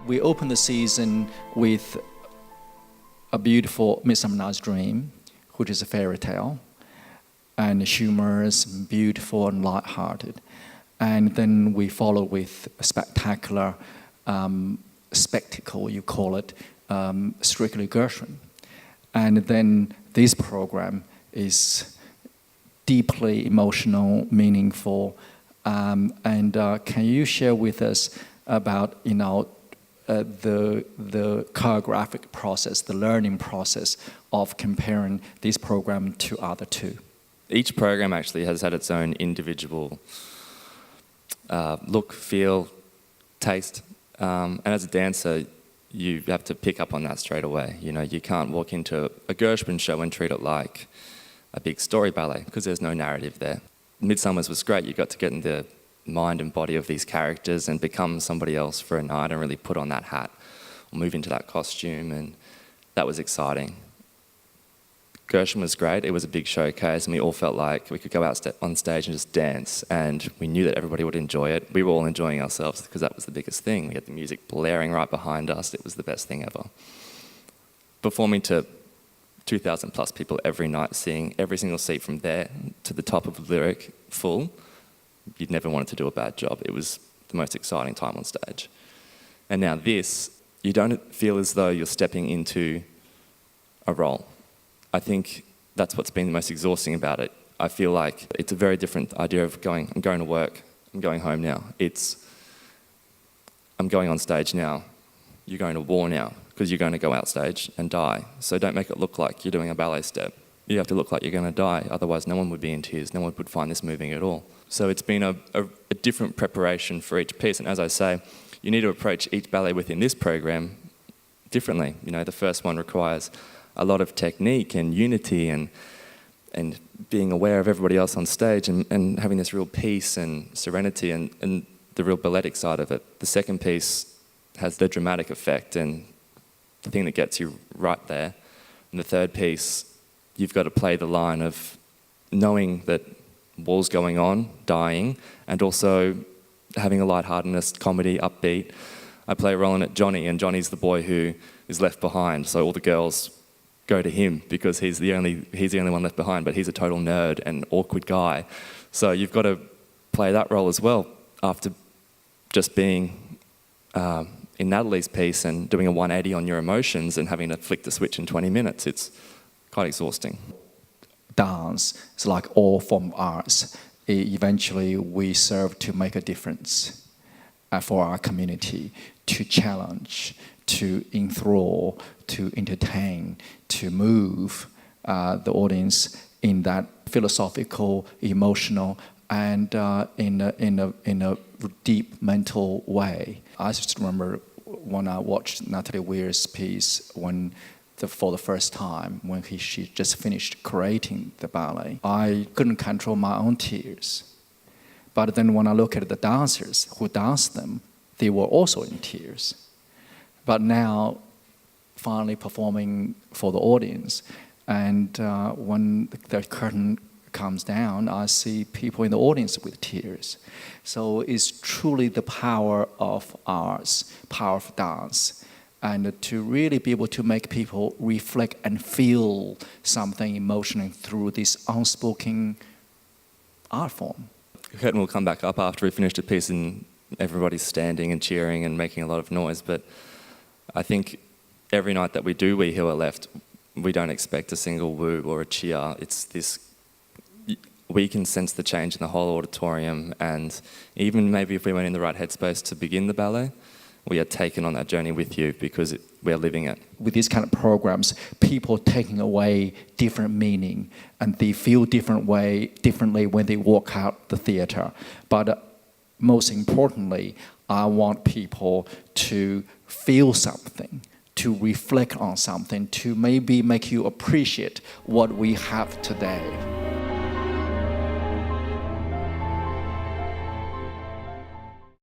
We open the season with a beautiful Midsummer Night's Dream, which is a fairy tale, and humorous, and beautiful, and light-hearted. And then we follow with a spectacular spectacle, you call it, Strictly Gershwin. And then this program is deeply emotional, meaningful. And can you share with us about, the choreographic process, the learning process of comparing this program to other two? Each program actually has had its own individual look, feel, taste. And as a dancer, you have to pick up on that straight away. You can't walk into a Gershwin show and treat it like a big story ballet because there's no narrative there. Midsummer's was great. You got to get in the mind and body of these characters and become somebody else for a night and really put on that hat or move into that costume, and that was exciting. Gershwin was great. It was a big showcase and we all felt like we could go out on stage and just dance, and we knew that everybody would enjoy it. We were all enjoying ourselves because that was the biggest thing. We had the music blaring right behind us. It was the best thing ever. Performing to 2,000 plus people every night, seeing every single seat from there to the top of the lyric full, you'd never wanted to do a bad job. It was the most exciting time on stage. And now this, you don't feel as though you're stepping into a role. I think that's what's been the most exhausting about it. I feel like it's a very different idea of I'm going to work, I'm going home now. I'm going on stage now. You're going to war now, because you're going to go out stage and die. So don't make it look like you're doing a ballet step. You have to look like you're going to die, otherwise no one would be in tears, no one would find this moving at all. So it's been a different preparation for each piece, and as I say, you need to approach each ballet within this program differently. The first one requires a lot of technique and unity and being aware of everybody else on stage and having this real peace and serenity and the real balletic side of it. The second piece has the dramatic effect and the thing that gets you right there. And the third piece, you've got to play the line of knowing that war's going on, dying, and also having a lightheartedness, comedy, upbeat. I play a role in it, Johnny, and Johnny's the boy who is left behind, so all the girls go to him because he's the only one left behind, but he's a total nerd and awkward guy. So you've got to play that role as well after just being in Natalie's piece and doing a 180 on your emotions and having to flick the switch in 20 minutes. It's quite exhausting. Dance is like all form of arts. Eventually, we serve to make a difference for our community, to challenge, to enthrall, to entertain, to move the audience in that philosophical, emotional, and in a deep mental way. I just remember when I watched Natalie Weir's piece for the first time, when she just finished creating the ballet, I couldn't control my own tears. But then when I look at the dancers who danced them, they were also in tears. But now, finally performing for the audience, and when the curtain comes down, I see people in the audience with tears. So it's truly the power of arts, power of dance, and to really be able to make people reflect and feel something emotionally through this unspoken art form. The curtain will come back up after we finish the piece and everybody's standing and cheering and making a lot of noise, but I think every night that we do We Who Are Left, we don't expect a single woo or a cheer. It's this, we can sense the change in the whole auditorium, and even maybe if we weren't in the right headspace to begin the ballet, we are taken on that journey with you because we're living it. With these kind of programs, people taking away different meaning, and they feel differently when they walk out the theater. But most importantly, I want people to feel something, to reflect on something, to maybe make you appreciate what we have today.